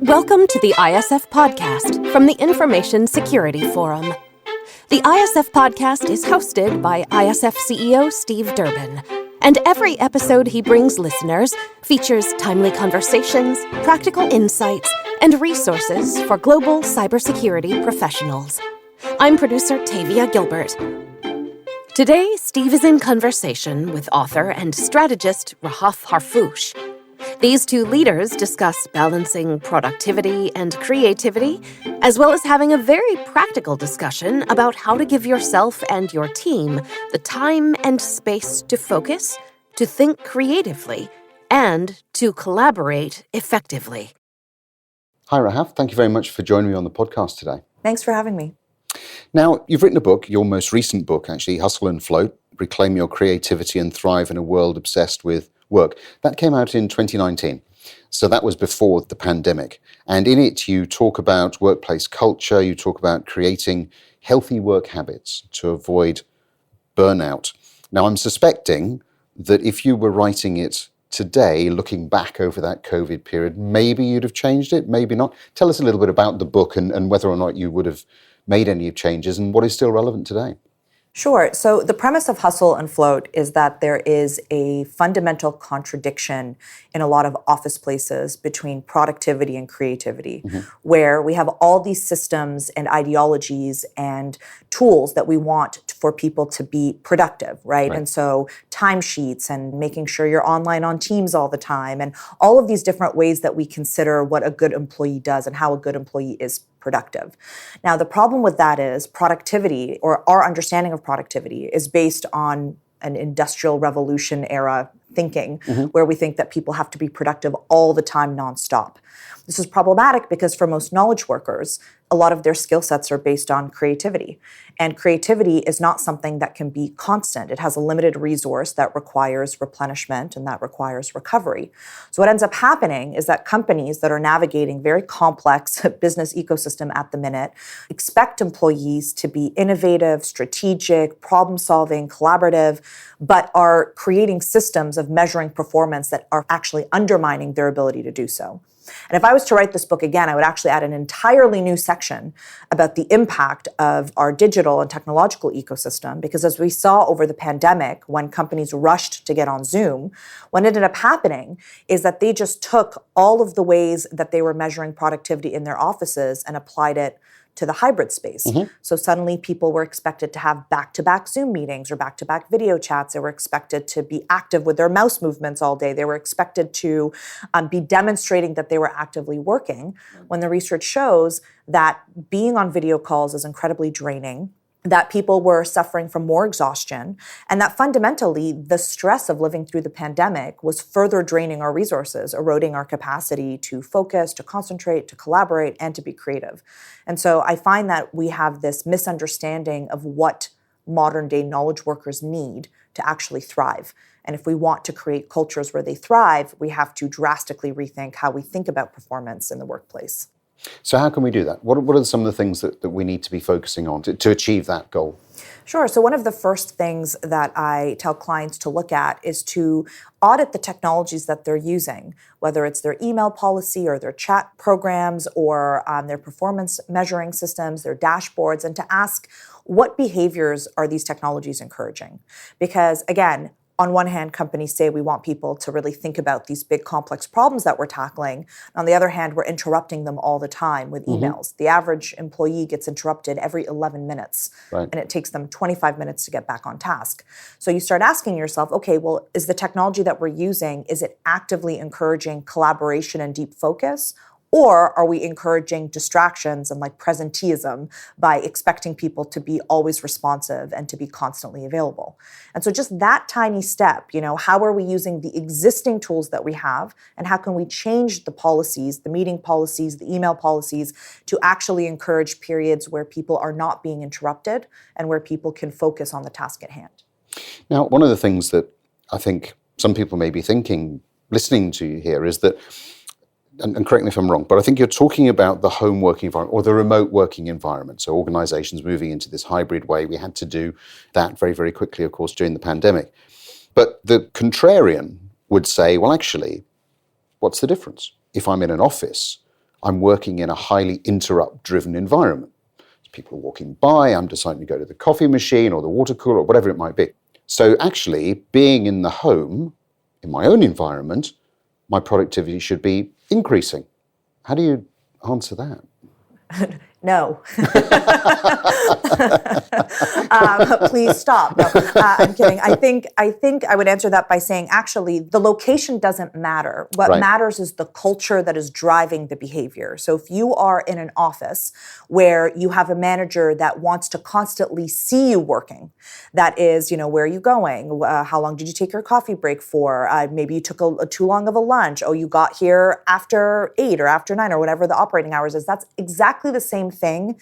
Welcome to the ISF Podcast from the Information Security Forum. The ISF Podcast is hosted by ISF CEO Steve Durbin, and every episode he brings listeners features timely conversations, practical insights, and resources for global cybersecurity professionals. I'm producer Tavia Gilbert. Today, Steve is in conversation with author and strategist Rahaf Harfoush. These two leaders discuss balancing productivity and creativity, as well as having a very practical discussion about how to give yourself and your team the time and space to focus, to think creatively, and to collaborate effectively. Hi, Rahaf. Thank you very much for joining me on the podcast today. Thanks for having me. Now, you've written a book, your most recent book, actually, Hustle and Float, Reclaim Your Creativity and Thrive in a World Obsessed with Work. That came out in 2019. So that was before the pandemic. And in it, you talk about workplace culture, you talk about creating healthy work habits to avoid burnout. Now, I'm suspecting that if you were writing it today, looking back over that COVID period, maybe you'd have changed it, maybe not. Tell us a little bit about the book and whether or not you would have made any changes and what is still relevant today. Sure. So the premise of Hustle and Float is that there is a fundamental contradiction in a lot of office places between productivity and creativity, where we have all these systems and ideologies and tools that we want for people to be productive, right? And so timesheets and making sure you're online on Teams all the time and all of these different ways that we consider what a good employee does and how a good employee is productive. Now, the problem with that is productivity, or our understanding of productivity, is based on an industrial revolution era thinking, where we think that people have to be productive all the time, nonstop. This is problematic because for most knowledge workers, a lot of their skill sets are based on creativity. And creativity is not something that can be constant. It has a limited resource that requires replenishment and that requires recovery. So what ends up happening is that companies that are navigating very complex business ecosystem at the minute expect employees to be innovative, strategic, problem-solving, collaborative, but are creating systems of measuring performance that are actually undermining their ability to do so. And if I was to write this book again, I would actually add an entirely new section about the impact of our digital and technological ecosystem, because as we saw over the pandemic, when companies rushed to get on Zoom, what ended up happening is that they just took all of the ways that they were measuring productivity in their offices and applied it to the hybrid space. So suddenly people were expected to have back-to-back Zoom meetings or back-to-back video chats. They were expected to be active with their mouse movements all day. They were expected to be demonstrating that they were actively working, when the research shows that being on video calls is incredibly draining, that people were suffering from more exhaustion, and that fundamentally the stress of living through the pandemic was further draining our resources, eroding our capacity to focus, to concentrate, to collaborate, and to be creative. And so I find that we have this misunderstanding of what modern day knowledge workers need to actually thrive. And if we want to create cultures where they thrive, we have to drastically rethink how we think about performance in the workplace. So how can we do that? What are some of the things that we need to be focusing on to achieve that goal? Sure. So one of the first things that I tell clients to look at is to audit the technologies that they're using, whether it's their email policy or their chat programs or their performance measuring systems, their dashboards, and to ask what behaviors are these technologies encouraging? Because again, on one hand, companies say we want people to really think about these big complex problems that we're tackling. On the other hand, we're interrupting them all the time with emails. The average employee gets interrupted every 11 minutes, and it takes them 25 minutes to get back on task. So you start asking yourself, okay, well, is the technology that we're using, is it actively encouraging collaboration and deep focus? Or are we encouraging distractions and like presenteeism by expecting people to be always responsive and to be constantly available? And so just that tiny step, how are we using the existing tools that we have, and how can we change the policies, the meeting policies, the email policies, to actually encourage periods where people are not being interrupted and where people can focus on the task at hand? Now, one of the things that I think some people may be thinking, listening to you here, is that, and correct me if I'm wrong, but I think you're talking about the home working environment or the remote working environment. So organizations moving into this hybrid way. We had to do that very, very quickly, of course, during the pandemic. But the contrarian would say, well, actually, what's the difference? If I'm in an office, I'm working in a highly interrupt-driven environment. People are walking by, I'm deciding to go to the coffee machine or the water cooler or whatever it might be. So actually, being in the home, in my own environment, my productivity should be increasing. How do you answer that? No. Please stop. No, I'm kidding. I think I would answer that by saying, actually, the location doesn't matter. What matters is the culture that is driving the behavior. So if you are in an office where you have a manager that wants to constantly see you working, that is, where are you going? How long did you take your coffee break for? Maybe you took a too long of a lunch. Oh, you got here after 8 or after 9 or whatever the operating hours is. That's exactly the same thing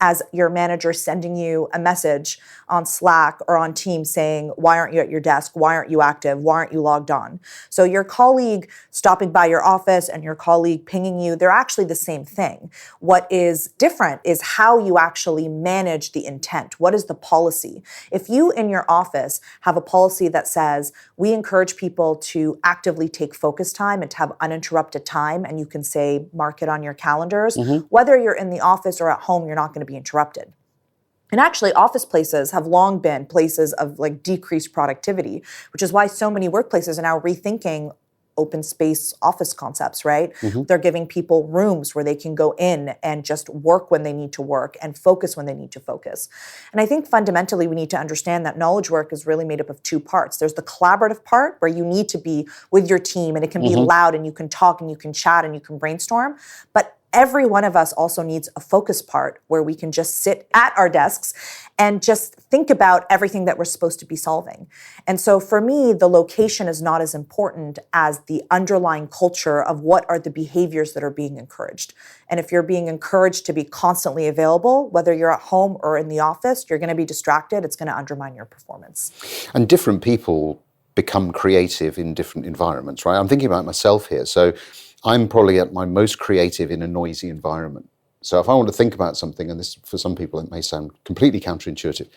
as your manager sending you a message on Slack or on Teams saying, why aren't you at your desk? Why aren't you active? Why aren't you logged on? So your colleague stopping by your office and your colleague pinging you, they're actually the same thing. What is different is how you actually manage the intent. What is the policy? If you in your office have a policy that says, we encourage people to actively take focus time and to have uninterrupted time, and you can say, mark it on your calendars, whether you're in the office or at home, you're not going to be interrupted. And actually, office places have long been places of decreased productivity, which is why so many workplaces are now rethinking open space office concepts, right? They're giving people rooms where they can go in and just work when they need to work and focus when they need to focus. And I think fundamentally we need to understand that knowledge work is really made up of two parts. There's the collaborative part where you need to be with your team and it can be loud and you can talk and you can chat and you can brainstorm. But every one of us also needs a focus part where we can just sit at our desks and just think about everything that we're supposed to be solving. And so for me, the location is not as important as the underlying culture of what are the behaviors that are being encouraged. And if you're being encouraged to be constantly available, whether you're at home or in the office, you're going to be distracted. It's going to undermine your performance. And different people become creative in different environments, right? I'm thinking about myself here. So I'm probably at my most creative in a noisy environment. So if I want to think about something, and this for some people it may sound completely counterintuitive,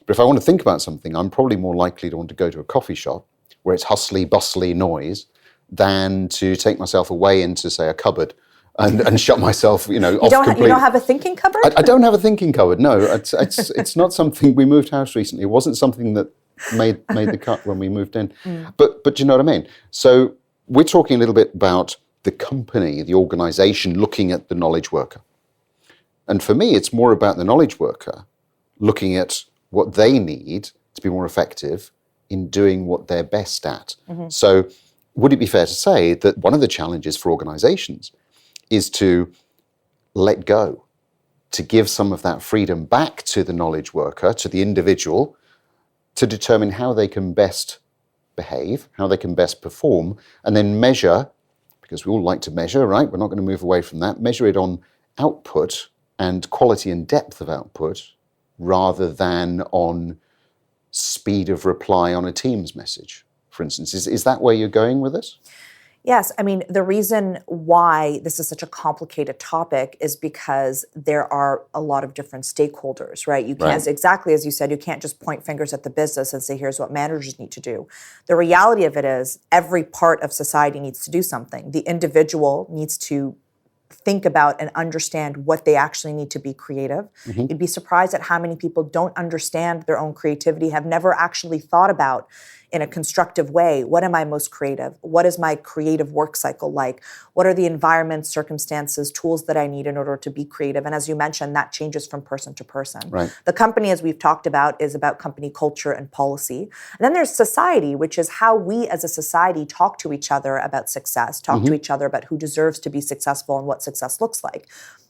but if I want to think about something, I'm probably more likely to want to go to a coffee shop where it's hustly, bustly noise than to take myself away into, say, a cupboard and shut myself, off completely. You don't have a thinking cupboard? I don't have a thinking cupboard, no. It's not something. We moved house recently. It wasn't something that made the cut when we moved in. But you know what I mean? So we're talking a little bit about the company, the organization looking at the knowledge worker. And for me, it's more about the knowledge worker looking at what they need to be more effective in doing what they're best at. So would it be fair to say that one of the challenges for organizations is to let go, to give some of that freedom back to the knowledge worker, to the individual, to determine how they can best behave, how they can best perform, and then measure, because we all like to measure, right? We're not going to move away from that. Measure it on output and quality and depth of output rather than on speed of reply on a Teams message, for instance. Is that where you're going with it? Yes. I mean, the reason why this is such a complicated topic is because there are a lot of different stakeholders, right? You can't, exactly as you said, you can't just point fingers at the business and say, here's what managers need to do. The reality of it is every part of society needs to do something. The individual needs to think about and understand what they actually need to be creative. You'd be surprised at how many people don't understand their own creativity, have never actually thought about in a constructive way, what am I most creative? What is my creative work cycle like? What are the environments, circumstances, tools that I need in order to be creative? And as you mentioned, that changes from person to person. The company, as we've talked about, is about company culture and policy. And then there's society, which is how we as a society talk to each other about success, talk to each other about who deserves to be successful and what success looks like.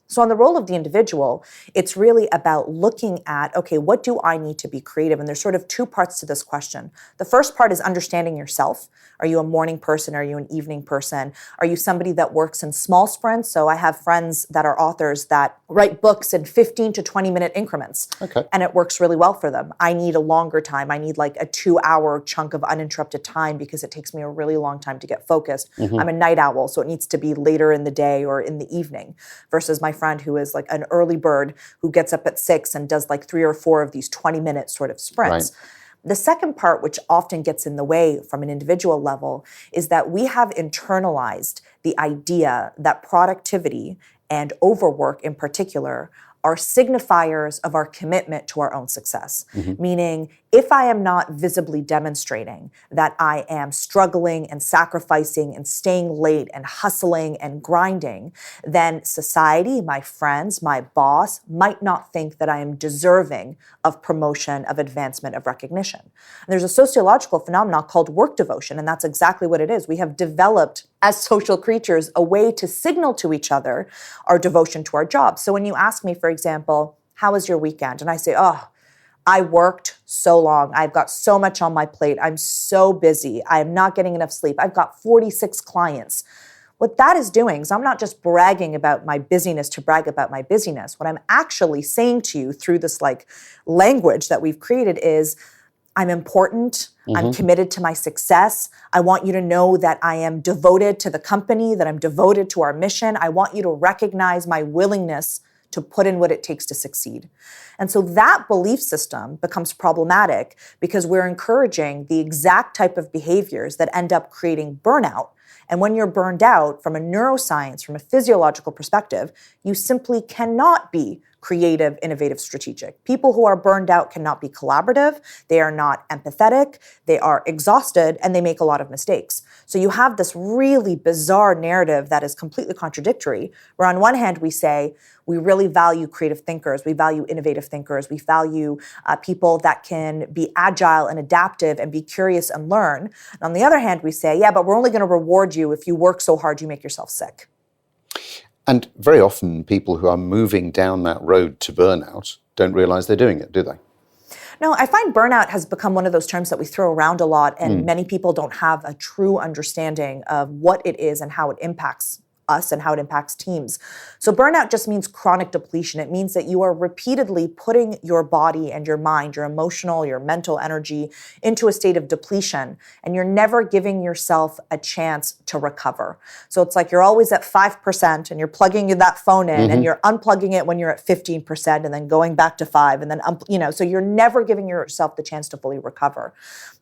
So on the role of the individual, it's really about looking at, okay, what do I need to be creative? And there's sort of two parts to this question. The first part is understanding yourself. Are you a morning person? Are you an evening person? Are you somebody that works in small sprints? So I have friends that are authors that write books in 15 to 20 minute increments. And it works really well for them. I need a longer time. I need like a 2-hour chunk of uninterrupted time because it takes me a really long time to get focused. I'm a night owl, so it needs to be later in the day or in the evening versus my friend who is like an early bird who gets up at 6 and does like 3 or 4 of these 20-minute sort of sprints. The second part, which often gets in the way from an individual level, is that we have internalized the idea that productivity and overwork in particular are signifiers of our commitment to our own success. Meaning, if I am not visibly demonstrating that I am struggling and sacrificing and staying late and hustling and grinding, then society, my friends, my boss might not think that I am deserving of promotion, of advancement, of recognition. And there's a sociological phenomenon called work devotion, and that's exactly what it is. We have developed as social creatures a way to signal to each other our devotion to our jobs. So when you ask me, for example, how was your weekend? And I say, oh, I worked so long. I've got so much on my plate. I'm so busy. I am not getting enough sleep. I've got 46 clients. What that is doing is I'm not just bragging about my busyness to brag about my busyness. What I'm actually saying to you through this language that we've created is, I'm important. I'm committed to my success. I want you to know that I am devoted to the company, that I'm devoted to our mission. I want you to recognize my willingness to put in what it takes to succeed. And so that belief system becomes problematic because we're encouraging the exact type of behaviors that end up creating burnout. And when you're burned out, from a neuroscience, from a physiological perspective, you simply cannot be creative, innovative, strategic. People who are burned out cannot be collaborative, they are not empathetic, they are exhausted, and they make a lot of mistakes. So you have this really bizarre narrative that is completely contradictory, where on one hand we say, we really value creative thinkers, we value innovative thinkers, we value people that can be agile and adaptive and be curious and learn. And on the other hand, we say, yeah, but we're only going to reward you if you work so hard you make yourself sick. And very often people who are moving down that road to burnout don't realize they're doing it, do they? No, I find burnout has become one of those terms that we throw around a lot, and many people don't have a true understanding of what it is and how it impacts us and how it impacts teams. So burnout just means chronic depletion. It means that you are repeatedly putting your body and your mind, your emotional, your mental energy into a state of depletion, and you're never giving yourself a chance to recover. So it's like you're always at 5% and you're plugging that phone in and you're unplugging it when you're at 15% and then going back to 5 and then, so you're never giving yourself the chance to fully recover.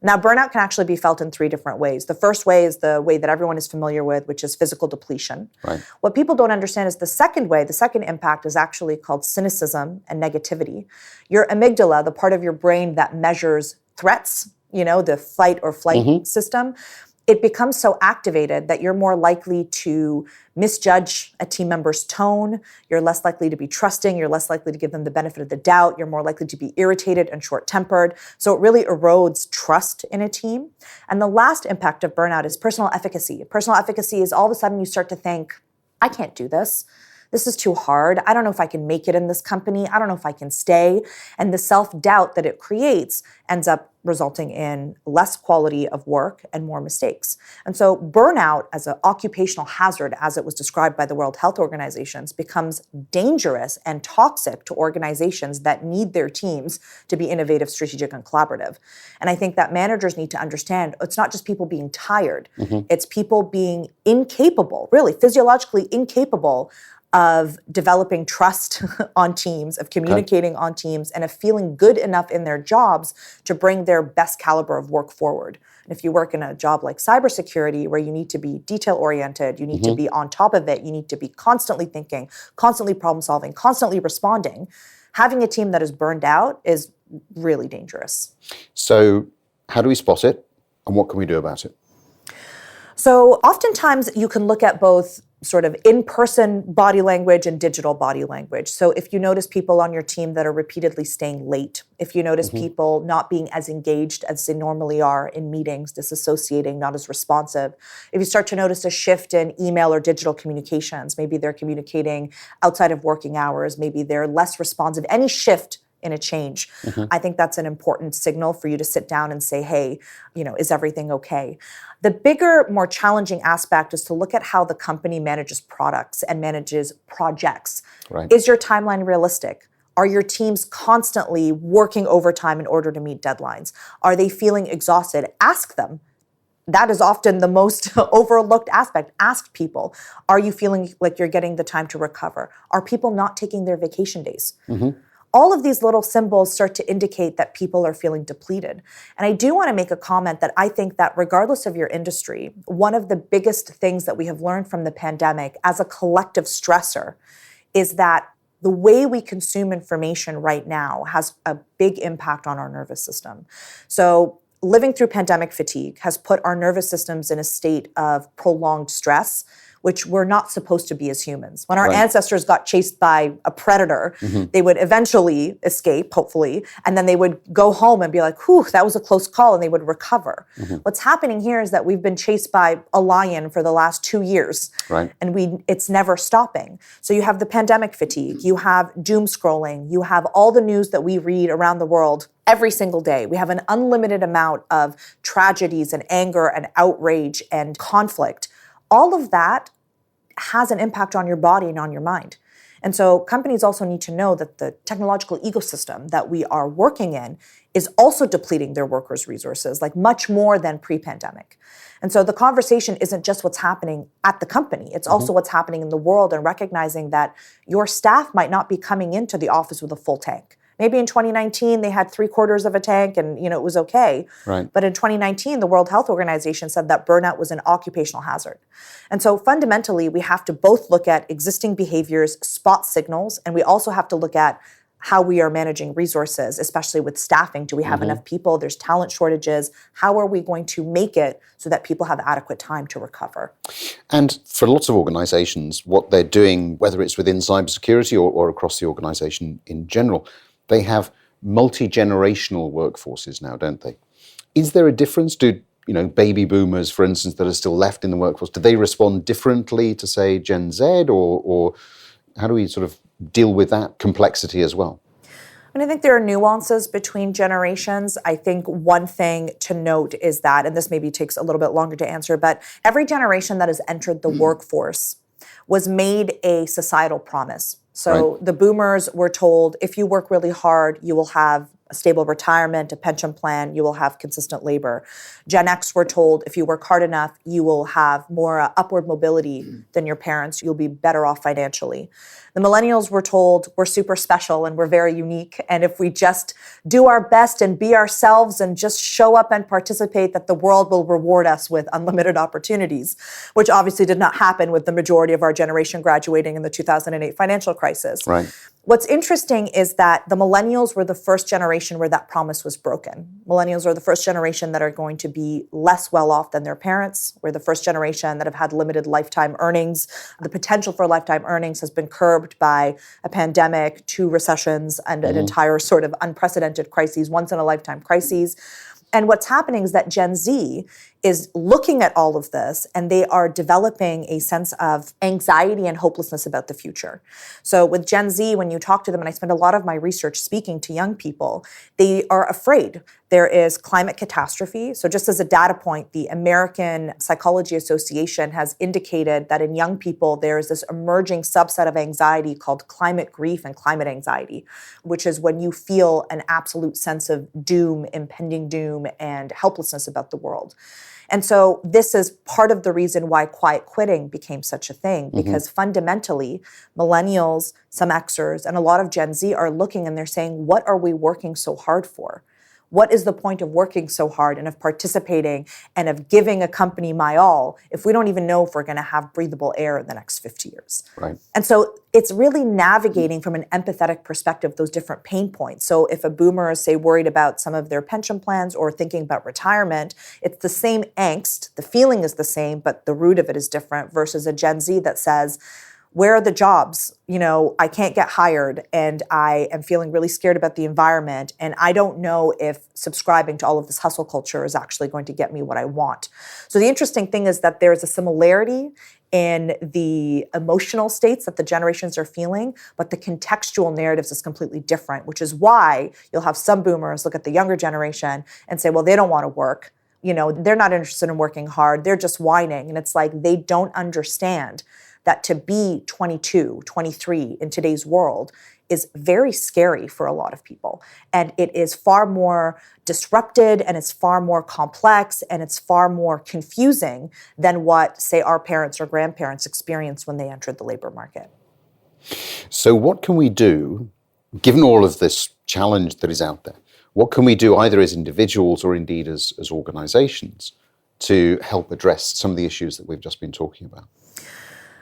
Now, burnout can actually be felt in 3 different ways. The first way is the way that everyone is familiar with, which is physical depletion. Right. What people don't understand is the second way, the second impact is actually called cynicism and negativity. Your amygdala, the part of your brain that measures threats, the fight or flight system, it becomes so activated that you're more likely to misjudge a team member's tone, you're less likely to be trusting, you're less likely to give them the benefit of the doubt, you're more likely to be irritated and short-tempered. So it really erodes trust in a team. And the last impact of burnout is personal efficacy. Personal efficacy is all of a sudden you start to think, I can't do this. This is too hard. I don't know if I can make it in this company. I don't know if I can stay. And the self-doubt that it creates ends up resulting in less quality of work and more mistakes. And so burnout as an occupational hazard, as it was described by the World Health Organization, becomes dangerous and toxic to organizations that need their teams to be innovative, strategic, and collaborative. And I think that managers need to understand it's not just people being tired, it's people being incapable, really physiologically incapable of developing trust on teams, of communicating on teams, and of feeling good enough in their jobs to bring their best caliber of work forward. And if you work in a job like cybersecurity, where you need to be detail-oriented, you need to be on top of it, you need to be constantly thinking, constantly problem-solving, constantly responding, having a team that is burned out is really dangerous. So how do we spot it, and what can we do about it? So oftentimes you can look at both sort of in-person body language and digital body language. So if you notice people on your team that are repeatedly staying late, if you notice people not being as engaged as they normally are in meetings, disassociating, not as responsive, if you start to notice a shift in email or digital communications, maybe they're communicating outside of working hours, maybe they're less responsive, any shift in a change, I think that's an important signal for you to sit down and say, hey, is everything okay? The bigger, more challenging aspect is to look at how the company manages products and manages projects. Right. Is your timeline realistic? Are your teams constantly working overtime in order to meet deadlines? Are they feeling exhausted? Ask them. That is often the most overlooked aspect. Ask people, are you feeling like you're getting the time to recover? Are people not taking their vacation days? all of these little symbols start to indicate that people are feeling depleted. And I do want to make a comment that I think that regardless of your industry, one of the biggest things that we have learned from the pandemic as a collective stressor is that the way we consume information right now has a big impact on our nervous system. So living through pandemic fatigue has put our nervous systems in a state of prolonged stress, which we're not supposed to be as humans. When our ancestors got chased by a predator, they would eventually escape, hopefully, and then they would go home and be like, whew, that was a close call, and they would recover. What's happening here is that we've been chased by a lion for the last 2 years, and it's never stopping. So you have the pandemic fatigue, you have doom scrolling, you have all the news that we read around the world every single day. We have an unlimited amount of tragedies and anger and outrage and conflict. All of that has an impact on your body and on your mind. And so companies also need to know that the technological ecosystem that we are working in is also depleting their workers' resources, like much more than pre-pandemic. And so the conversation isn't just what's happening at the company, it's also what's happening in the world, and recognizing that your staff might not be coming into the office with a full tank. Maybe in 2019, they had 3/4 of a tank and it was okay. But in 2019, the World Health Organization said that burnout was an occupational hazard. And so fundamentally, we have to both look at existing behaviors, spot signals, and we also have to look at how we are managing resources, especially with staffing. Do we have enough people? There's talent shortages. How are we going to make it so that people have adequate time to recover? And for lots of organizations, what they're doing, whether it's within cybersecurity or across the organization in general, they have multi-generational workforces now, don't they? Is there a difference? Do baby boomers, for instance, that are still left in the workforce, do they respond differently to, say, Gen Z, or how do we sort of deal with that complexity as well? And I think there are nuances between generations. I think one thing to note is that, and this maybe takes a little bit longer to answer, but every generation that has entered the workforce was made a societal promise. So the boomers were told, if you work really hard, you will have a stable retirement, a pension plan, you will have consistent labor. Gen X were told, if you work hard enough, you will have more upward mobility than your parents. You'll be better off financially. The millennials were told, we're super special and we're very unique. And if we just do our best and be ourselves and just show up and participate, that the world will reward us with unlimited opportunities, which obviously did not happen with the majority of our generation graduating in the 2008 financial crisis. What's interesting is that the millennials were the first generation where that promise was broken. Millennials are the first generation that are going to be less well off than their parents. We're the first generation that have had limited lifetime earnings. The potential for lifetime earnings has been curbed by a pandemic, 2 recessions, and an entire sort of unprecedented crises, once in a lifetime crises. And what's happening is that Gen Z is looking at all of this, and they are developing a sense of anxiety and hopelessness about the future. So with Gen Z, when you talk to them, and I spend a lot of my research speaking to young people, they are afraid. There is climate catastrophe. So just as a data point, the American Psychology Association has indicated that in young people, there is this emerging subset of anxiety called climate grief and climate anxiety, which is when you feel an absolute sense of doom, impending doom, and helplessness about the world. And so this is part of the reason why quiet quitting became such a thing, because fundamentally, millennials, some Xers, and a lot of Gen Z are looking and they're saying, what are we working so hard for? What is the point of working so hard and of participating and of giving a company my all if we don't even know if we're going to have breathable air in the next 50 years? And so it's really navigating from an empathetic perspective those different pain points. So if a boomer is, say, worried about some of their pension plans or thinking about retirement, it's the same angst. The feeling is the same, but the root of it is different, versus a Gen Z that says, where are the jobs? I can't get hired, and I am feeling really scared about the environment, and I don't know if subscribing to all of this hustle culture is actually going to get me what I want. So the interesting thing is that there's a similarity in the emotional states that the generations are feeling, but the contextual narratives is completely different, which is why you'll have some boomers look at the younger generation and say, well, they don't want to work. They're not interested in working hard. They're just whining. And it's like they don't understand that to be 22, 23 in today's world is very scary for a lot of people. And it is far more disrupted, and it's far more complex, and it's far more confusing than what, say, our parents or grandparents experienced when they entered the labor market. So what can we do Given all of this challenge that is out there, what can we do either as individuals or indeed as organizations to help address some of the issues that we've just been talking about?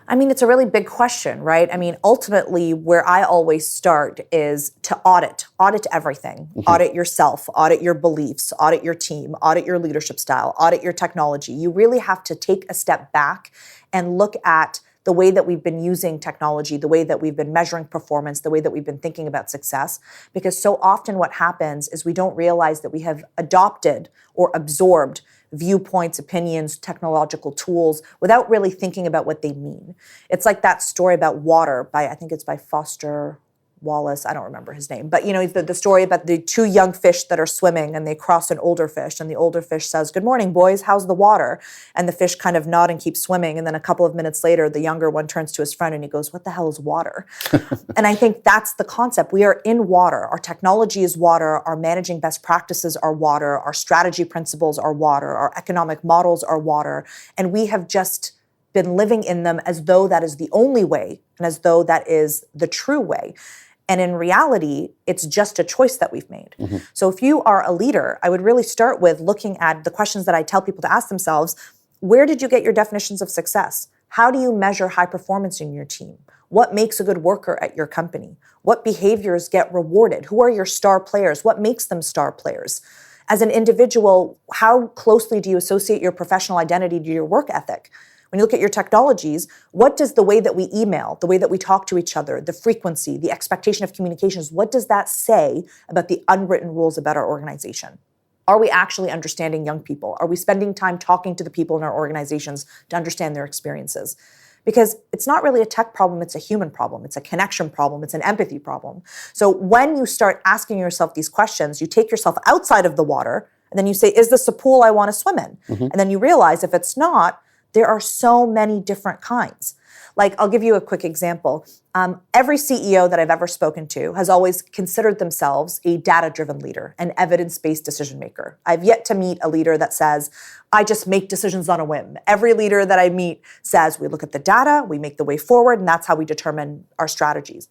I mean, it's a really big question, right? I mean, ultimately, where I always start is to audit everything. Audit yourself, audit your beliefs, audit your team, audit your leadership style, audit your technology. You really have to take a step back and look at the way that we've been using technology, the way that we've been measuring performance, the way that we've been thinking about success. Because so often what happens is we don't realize that we have adopted or absorbed viewpoints, opinions, technological tools without really thinking about what they mean. It's like that story about water I think it's by Foster Wallace, I don't remember his name, but the story about the two young fish that are swimming and they cross an older fish and the older fish says, "Good morning, boys, how's the water?" And the fish kind of nod and keep swimming. And then a couple of minutes later, the younger one turns to his friend and he goes, "What the hell is water?" And I think that's the concept. We are in water. Our technology is water. Our managing best practices are water. Our strategy principles are water. Our economic models are water. And we have just been living in them as though that is the only way and as though that is the true way. And in reality, it's just a choice that we've made. So if you are a leader, I would really start with looking at the questions that I tell people to ask themselves. Where did you get your definitions of success? How do you measure high performance in your team? What makes a good worker at your company? What behaviors get rewarded? Who are your star players? What makes them star players? As an individual, how closely do you associate your professional identity to your work ethic? When you look at your technologies, what does the way that we email, the way that we talk to each other, the frequency, the expectation of communications, what does that say about the unwritten rules about our organization? Are we actually understanding young people? Are we spending time talking to the people in our organizations to understand their experiences? Because it's not really a tech problem, it's a human problem. It's a connection problem, it's an empathy problem. So when you start asking yourself these questions, you take yourself outside of the water, and then you say, is this a pool I want to swim in? And then you realize if it's not, there are so many different kinds. Like, I'll give you a quick example. Every CEO that I've ever spoken to has always considered themselves a data-driven leader, an evidence-based decision maker. I've yet to meet a leader that says, I just make decisions on a whim. Every leader that I meet says, we look at the data, we make the way forward, and that's how we determine our strategies.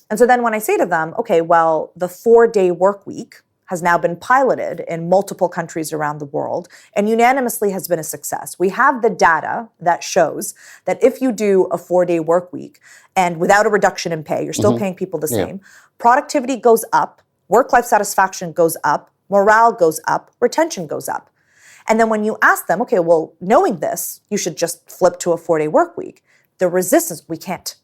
And so then when I say to them, okay, well, the 4-day work week has now been piloted in multiple countries around the world and unanimously has been a success. We have the data that shows that if you do a 4-day work week and without a reduction in pay, you're still paying people the same, productivity goes up, work-life satisfaction goes up, morale goes up, retention goes up. And then when you ask them, okay, well, knowing this, you should just flip to a 4-day work week. The resistance, we can't.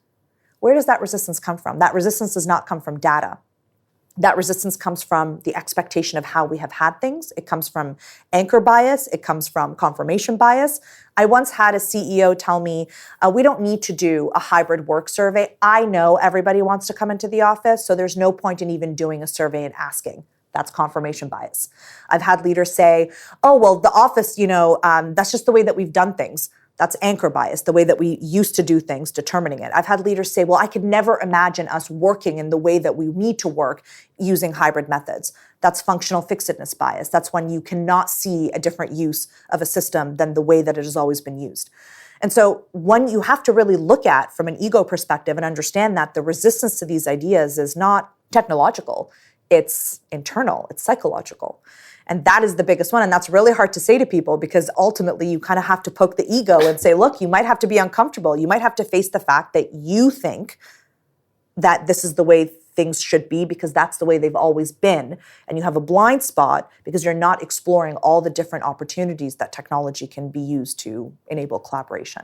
Where does that resistance come from? That resistance does not come from data. That resistance comes from the expectation of how we have had things. It comes from anchor bias. It comes from confirmation bias. I once had a CEO tell me, we don't need to do a hybrid work survey. I know everybody wants to come into the office, so there's no point in even doing a survey and asking. That's confirmation bias. I've had leaders say, oh, well, the office, that's just the way that we've done things. That's anchor bias, the way that we used to do things, determining it. I've had leaders say, well, I could never imagine us working in the way that we need to work using hybrid methods. That's functional fixedness bias. That's when you cannot see a different use of a system than the way that it has always been used. And so one you have to really look at from an ego perspective and understand that the resistance to these ideas is not technological. It's internal, it's psychological. And that is the biggest one. And that's really hard to say to people because ultimately you kind of have to poke the ego and say, look, you might have to be uncomfortable. You might have to face the fact that you think that this is the way things should be because that's the way they've always been. And you have a blind spot because you're not exploring all the different opportunities that technology can be used to enable collaboration.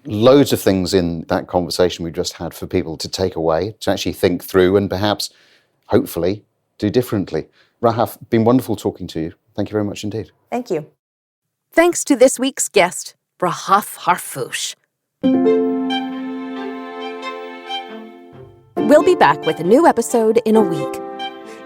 Loads of things in that conversation we just had for people to take away, to actually think through and perhaps, hopefully, do differently. Rahaf, been wonderful talking to you. Thank you very much indeed. Thank you. Thanks to this week's guest, Rahaf Harfoush. We'll be back with a new episode in a week.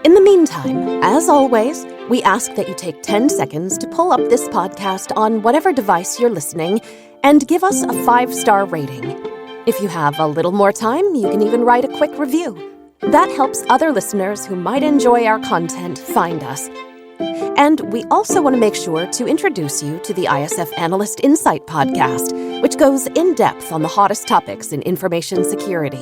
In the meantime, as always, we ask that you take 10 seconds to pull up this podcast on whatever device you're listening and give us a 5-star rating. If you have a little more time, you can even write a quick review. That helps other listeners who might enjoy our content find us. And we also want to make sure to introduce you to the ISF Analyst Insight podcast, which goes in depth on the hottest topics in information security.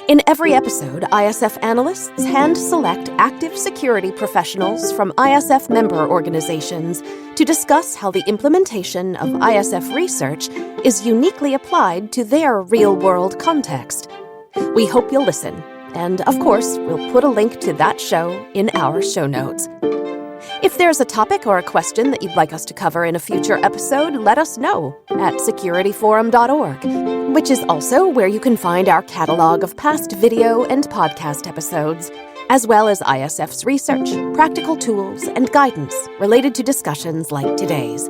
In every episode, ISF analysts hand-select active security professionals from ISF member organizations to discuss how the implementation of ISF research is uniquely applied to their real-world context. We hope you'll listen, and of course, we'll put a link to that show in our show notes. If there's a topic or a question that you'd like us to cover in a future episode, let us know at securityforum.org, which is also where you can find our catalog of past video and podcast episodes, as well as ISF's research, practical tools, and guidance related to discussions like today's.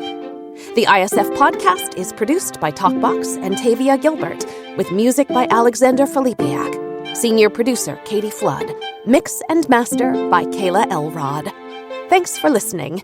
The ISF podcast is produced by Talkbox and Tavia Gilbert, with music by Alexander Filipiak, senior producer Katie Flood, mix and master by Kayla Elrod. Thanks for listening.